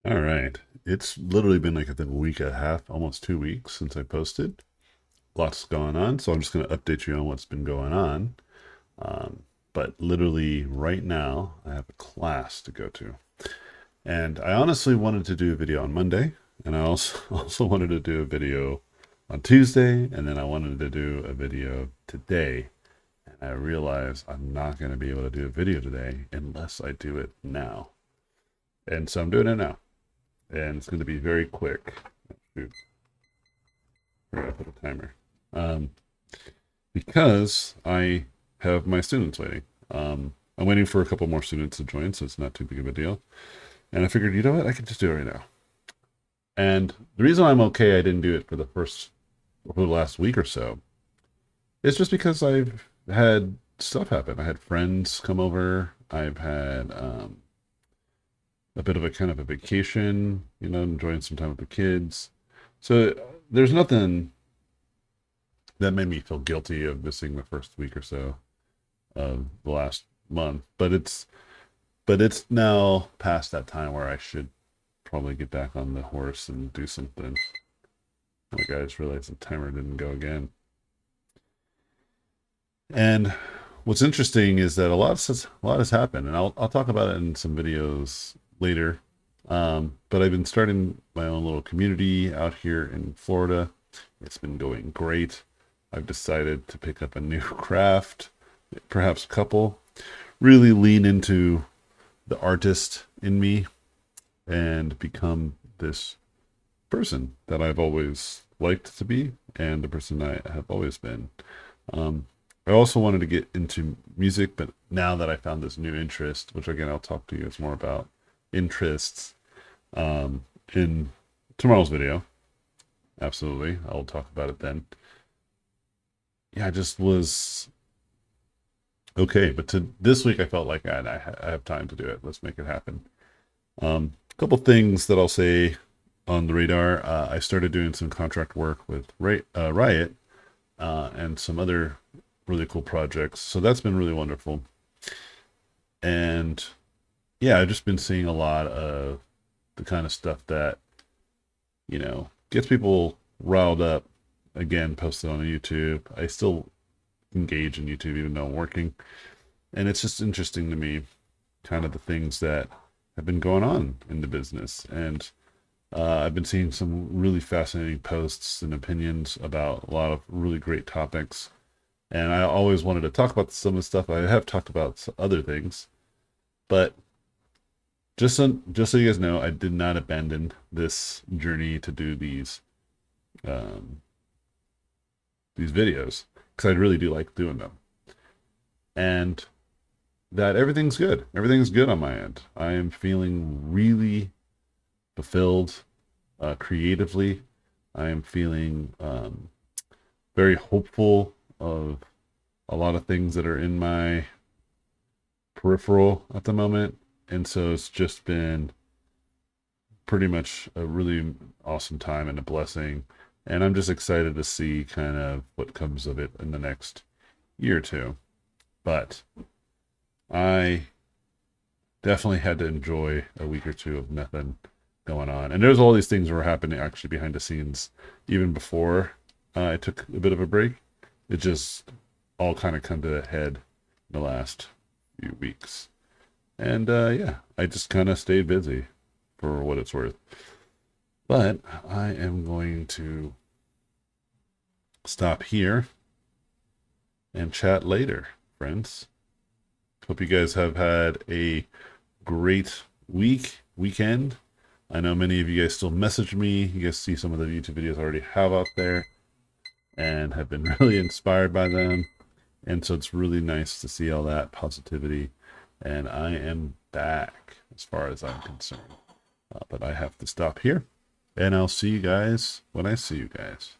All right. It's literally been like I think a week and a half, almost 2 weeks since I posted. Lots going on, so I'm just going to update you on what's been going on. Um, but literally right now, I have a class to go to, and I honestly wanted to do a video on Monday, and I also also wanted to do a video on Tuesday, and then I wanted to do a video today. And I realized I'm not going to be able to do a video today unless I do it now, and so I'm doing it now, and it's going to be very quick. Shoot. I gotta put a timer. Um, because I have my students waiting. I'm waiting for a couple more students to join, so it's not too big of a deal. And I figured, you know what, I can just do it right now. And the reason I'm okay, I didn't do it for the last week or so, is just because I've had stuff happen. I had friends come over. I've had a bit of a kind of a vacation, enjoying some time with the kids. So there's nothing that made me feel guilty of missing the first week or so of the last month. But it's now past that time where I should probably get back on the horse and do something. Like I just realized the timer didn't go again. And what's interesting is that a lot has happened, and I'll talk about it in some videos later. But I've been starting my own little community out here in Florida. It's been going great. I've decided to pick up a new craft, perhaps a couple, really lean into the artist in me and become this person that I've always liked to be and the person I have always been. Um, I also wanted to get into music, but now that I found this new interest, which again I'll talk to you guys more about interests in tomorrow's video, absolutely, I'll talk about it then. Yeah, I just was okay, but to this week I felt like I have time to do it. Let's make it happen. A couple things that I'll say on the radar. I started doing some contract work with Riot and some other really cool projects. So that's been really wonderful. And yeah, I've just been seeing a lot of the kind of stuff that, gets people riled up. Again, posted on YouTube. I still engage in YouTube even though I'm working. And it's just interesting to me, kind of the things that have been going on in the business. And I've been seeing some really fascinating posts and opinions about a lot of really great topics. And I always wanted to talk about some of the stuff. I have talked about other things, but just so you guys know, I did not abandon this journey to do um, these videos because I really do like doing them, and that everything's good. Everything's good on my end. I am feeling really fulfilled creatively. I am feeling very hopeful of a lot of things that are in my peripheral at the moment. And so it's just been pretty much a really awesome time and a blessing. And I'm just excited to see kind of what comes of it in the next year or two. But I definitely had to enjoy a week or two of nothing going on. And there's all these things that were happening actually behind the scenes even before I took a bit of a break. It just all kind of come to a head in the last few weeks. And yeah, I just kind of stayed busy for what it's worth. But I am going to stop here and chat later, friends. Hope you guys have had a great weekend. I know many of you guys still message me. You guys see some of the YouTube videos I already have out there and have been really inspired by them. And so it's really nice to see all that positivity. And I am back as far as I'm concerned. But I have to stop here. And I'll see you guys when I see you guys.